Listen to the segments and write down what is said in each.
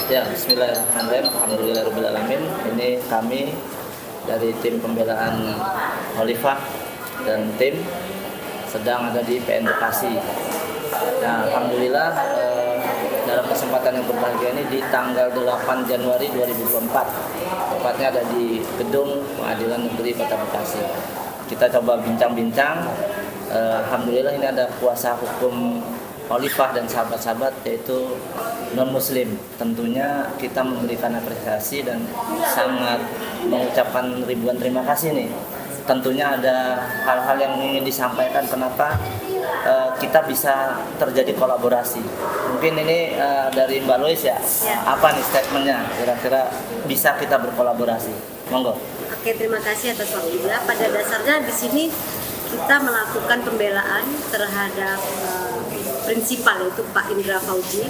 Ya, bismillahirrahmanirrahim. Alhamdulillahirrahmanirrahim. Ini kami dari tim pembelaan Khalifah dan tim sedang ada di PN Bekasi. Nah, alhamdulillah dalam kesempatan yang berbahagia ini di tanggal 8 Januari 2024, tepatnya ada di Gedung Pengadilan Negeri Kota Bekasi. Kita coba bincang-bincang. Alhamdulillah ini ada kuasa hukum Khalifah dan sahabat-sahabat yaitu non-muslim. Tentunya kita memberikan apresiasi dan sangat mengucapkan ribuan terima kasih nih. Tentunya ada hal-hal yang ingin disampaikan kenapa kita bisa terjadi kolaborasi. Mungkin ini dari Mbak Lois ya. Apa nih statementnya kira-kira bisa kita berkolaborasi? Monggo. Oke, terima kasih atas waktunya. Pada dasarnya di sini kita melakukan pembelaan terhadap prinsipal yaitu Pak Indra Fauzi.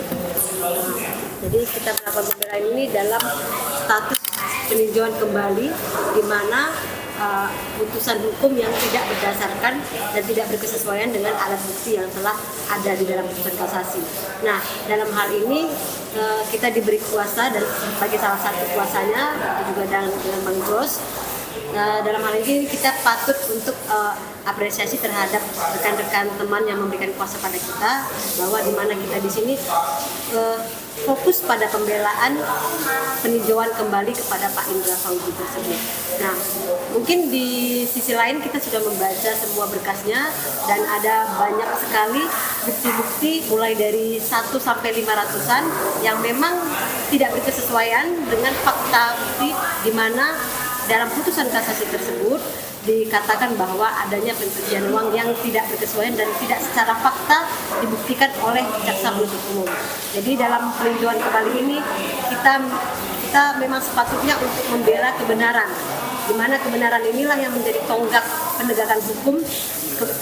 Jadi kita melakukan pembelaan ini dalam status peninjauan kembali di mana putusan hukum yang tidak berdasarkan dan tidak berkesesuaian dengan alat bukti yang telah ada di dalam putusan kasasi. Nah, dalam hal ini kita diberi kuasa dan sebagai salah satu kuasanya juga dengan Bang Jos. Dalam hal ini kita patut untuk apresiasi terhadap rekan-rekan teman yang memberikan kuasa pada kita, bahwa di mana kita di sini fokus pada pembelaan peninjauan kembali kepada Pak Indra Fauzi tersebut. Nah, mungkin di sisi lain kita sudah membaca semua berkasnya dan ada banyak sekali bukti-bukti mulai dari 1 sampai 500-an yang memang tidak berkesesuaian dengan fakta bukti, di mana dalam putusan kasasi tersebut dikatakan bahwa adanya pencucian uang yang tidak berkesesuaian dan tidak secara fakta dibuktikan oleh jaksa penuntut umum. Jadi dalam peninjauan kembali ini kita memang sepatutnya untuk membela kebenaran, di mana kebenaran inilah yang menjadi tonggak penegakan hukum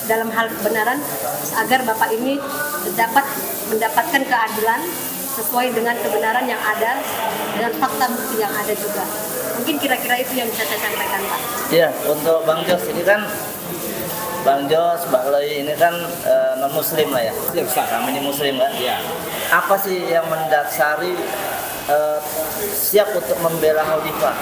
dalam hal kebenaran agar Bapak ini dapat mendapatkan keadilan sesuai dengan kebenaran yang ada, dengan fakta bukti yang ada juga. Mungkin kira-kira itu yang bisa saya sampaikan, Pak. Iya, untuk Bang Jos ini kan Bang Jos, Mbak Loy ini kan non-muslim lah ya. Ya, Ustaz. Kami ini muslim kan? Ya. Apa sih yang mendasari siap untuk membela Khalifah?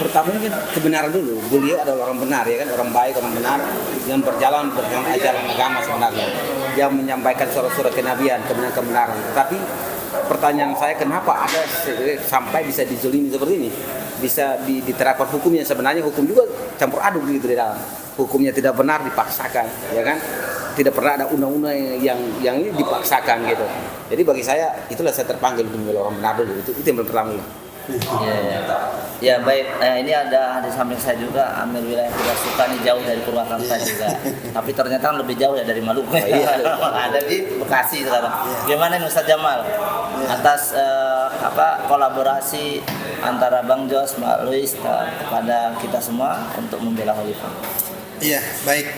Pertama kan kebenaran dulu. Beliau adalah orang benar, ya kan, orang baik, orang benar yang berjalan dengan ajaran agama sebenarnya, yang menyampaikan surat-surat kenabian, kebenaran. Tapi pertanyaan saya, kenapa ada sampai bisa dizolimi seperti ini, bisa diterapkan hukumnya? Sebenarnya hukum juga campur aduk gitu di dalam. Hukumnya tidak benar dipaksakan, ya kan? Tidak pernah ada undang-undang yang ini dipaksakan gitu. Jadi bagi saya itulah saya terpanggil untuk membela orang benar dulu. Itu yang pertama. Ya baik, ini ada di samping saya juga Amir Wilayah Purwasuka, nih jauh dari Purwakarta juga. Tapi ternyata lebih jauh ya dari Maluku. Ada di Bekasi sekarang. Gimana nih Ustaz Jamal atas kolaborasi antara Bang Jos, Mbak Lois kepada kita semua untuk membela Khalifah? Iya, baik.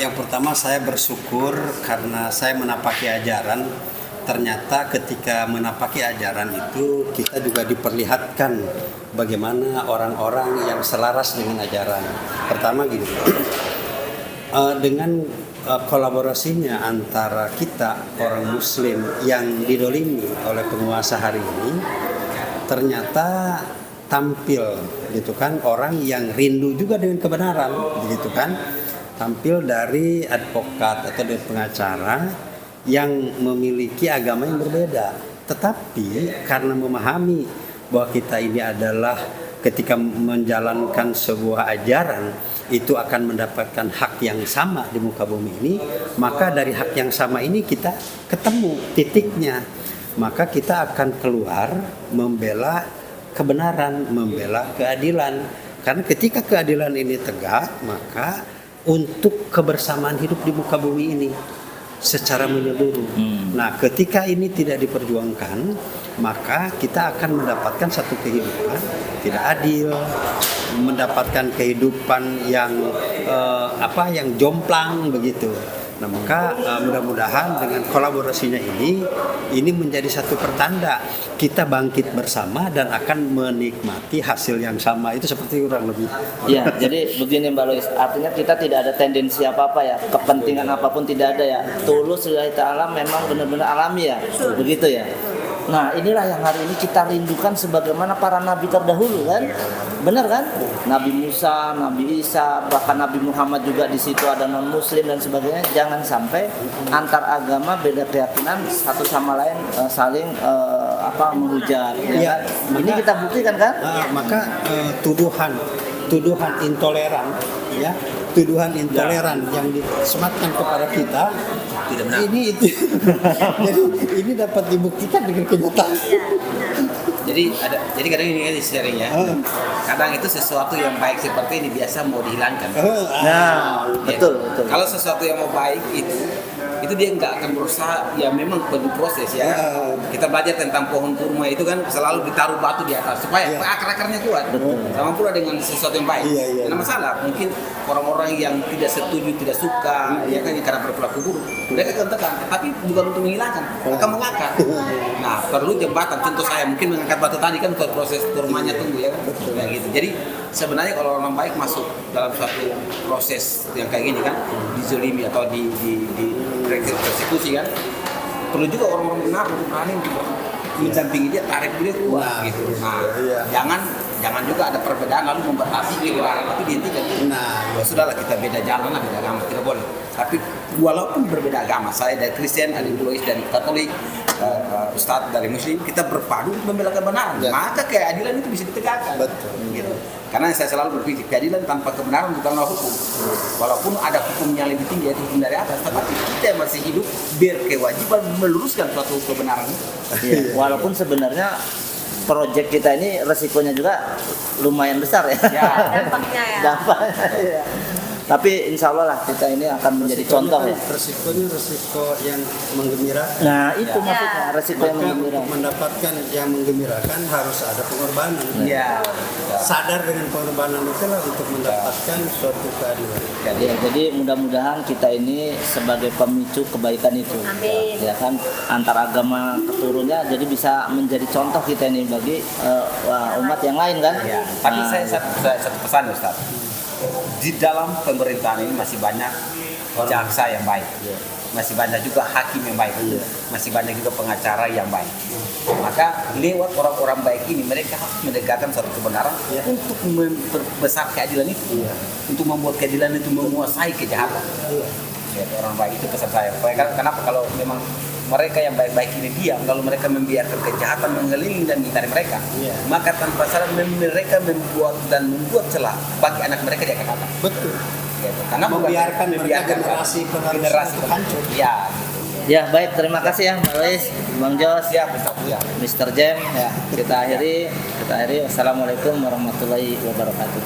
Yang pertama saya bersyukur karena saya menapaki ajaran. Ternyata ketika menapaki ajaran itu kita juga diperlihatkan bagaimana orang-orang yang selaras dengan ajaran. Pertama gini, dengan kolaborasinya antara kita orang muslim yang didolimi oleh penguasa hari ini, ternyata tampil gitu kan orang yang rindu juga dengan kebenaran gitu kan, tampil dari advokat atau dari pengacara yang memiliki agama yang berbeda, tetapi karena memahami bahwa kita ini adalah ketika menjalankan sebuah ajaran itu akan mendapatkan hak yang sama di muka bumi ini, maka dari hak yang sama ini kita ketemu titiknya, maka kita akan keluar membela kebenaran, membela keadilan. Karena ketika keadilan ini tegak, maka untuk kebersamaan hidup di muka bumi ini secara menyeluruh. Nah, ketika ini tidak diperjuangkan, maka kita akan mendapatkan satu kehidupan tidak adil, mendapatkan kehidupan yang yang jomplang begitu. Nah, maka mudah-mudahan dengan kolaborasinya ini menjadi satu pertanda kita bangkit bersama dan akan menikmati hasil yang sama. Itu seperti kurang lebih. Ya, jadi begini Mbak Lois, artinya kita tidak ada tendensi apa-apa ya, kepentingan apapun tidak ada ya. Tulus lillahi ta'ala memang benar-benar alami ya, begitu ya. Nah, inilah yang hari ini kita rindukan sebagaimana para nabi terdahulu kan. Benar kan? Nabi Musa, Nabi Isa, bahkan Nabi Muhammad juga di situ ada non muslim dan sebagainya. Jangan sampai antar agama beda keyakinan satu sama lain saling menghujat ya. Kan? Ini kita buktikan kan? Maka tuduhan intoleran ya, tuduhan intoleran yang disematkan kepada kita Tidak benar. ini itu jadi ini dapat dibuktikan dengan kenyataan. Jadi kadang ini kan sharingnya. Kadang itu sesuatu yang baik seperti ini biasa mau dihilangkan. Nah, betul. Kalau sesuatu yang mau baik itu dia nggak akan berusaha, ya memang perlu proses ya. Kita belajar tentang pohon kurma itu kan selalu ditaruh batu di atas supaya akar-akarnya kuat. Sama pula dengan sesuatu yang baik. Karena masalah mungkin orang-orang yang tidak setuju, tidak suka, ya kan karena berperilaku buruk, mereka akan tekan, tapi bukan untuk menghilangkan, akan mengakar. Nah, perlu jembatan. Contoh saya mungkin mengangkat batu tadi kan untuk proses kurmanya tumbuh ya kan. Ya gitu. Jadi sebenarnya kalau orang baik masuk dalam suatu proses yang kayak gini kan, dizolimi atau di persekusi kan, perlu juga orang-orang benar untuk berani untuk mendampingi dia, tarik dia keluar gitu. Nah, jangan juga ada perbedaan lalu membatasi keluaran itu dihentikan. Nah, ya sudahlah, kita beda jalan lah, beda agama tidak boleh. Tapi walaupun berbeda agama, saya dari Kristen, ada Buddhis dan Katolik, Ustadz dari Muslim, kita berpadu membela kebenaran. Maka keadilan itu bisa ditegakkan. Betul. Gitu. Karena saya selalu berpikir keadilan tanpa kebenaran bukanlah hukum. Walaupun ada hukum yang lebih tinggi yaitu hukum dari atas, tetapi kita masih hidup berkewajiban meluruskan suatu kebenaran. Iya. Walaupun sebenarnya proyek kita ini resikonya juga lumayan besar ya. Dampaknya ya. Dampaknya. Iya. Tapi insya Allah lah kita ini akan menjadi contoh ya. Resikonya resiko yang menggembirakan. Nah itu maksudnya resiko yang Maka menggembirakan. untuk mendapatkan yang menggembirakan harus ada pengorbanan. Iya. Sadar dengan pengorbanan itulah untuk mendapatkan suatu keadilan. Ya, jadi mudah-mudahan kita ini sebagai pemicu kebaikan itu. Amin. Ya kan antar agama keturunnya jadi bisa menjadi contoh kita ini bagi umat yang lain kan. Ya, tapi Nah, saya satu pesan Ustaz. Di dalam pemerintahan ini masih banyak jaksa yang baik. Masih banyak juga hakim yang baik. Masih banyak juga pengacara yang baik. Maka lewat orang-orang baik ini mereka harus menegakkan suatu kebenaran untuk membesar keadilan itu. Untuk membuat keadilan itu menguasai kejahatan. Ya, orang baik itu pesan saya. Kenapa kalau memang mereka yang baik-baik ini diam, lalu mereka membiarkan kejahatan mengelilingi dan mencari mereka, maka tanpa sadar mereka membuat celah bagi anak mereka di akan datang. Betul. Gitu. Karena Membiarkan mereka generasi hancur. Ya. ya baik, terima kasih ya Mbak Lois, Bang Jos, Siap, Ustaz. Ya. Mr. Jem. Ya, kita akhiri. Wassalamualaikum warahmatullahi wabarakatuh.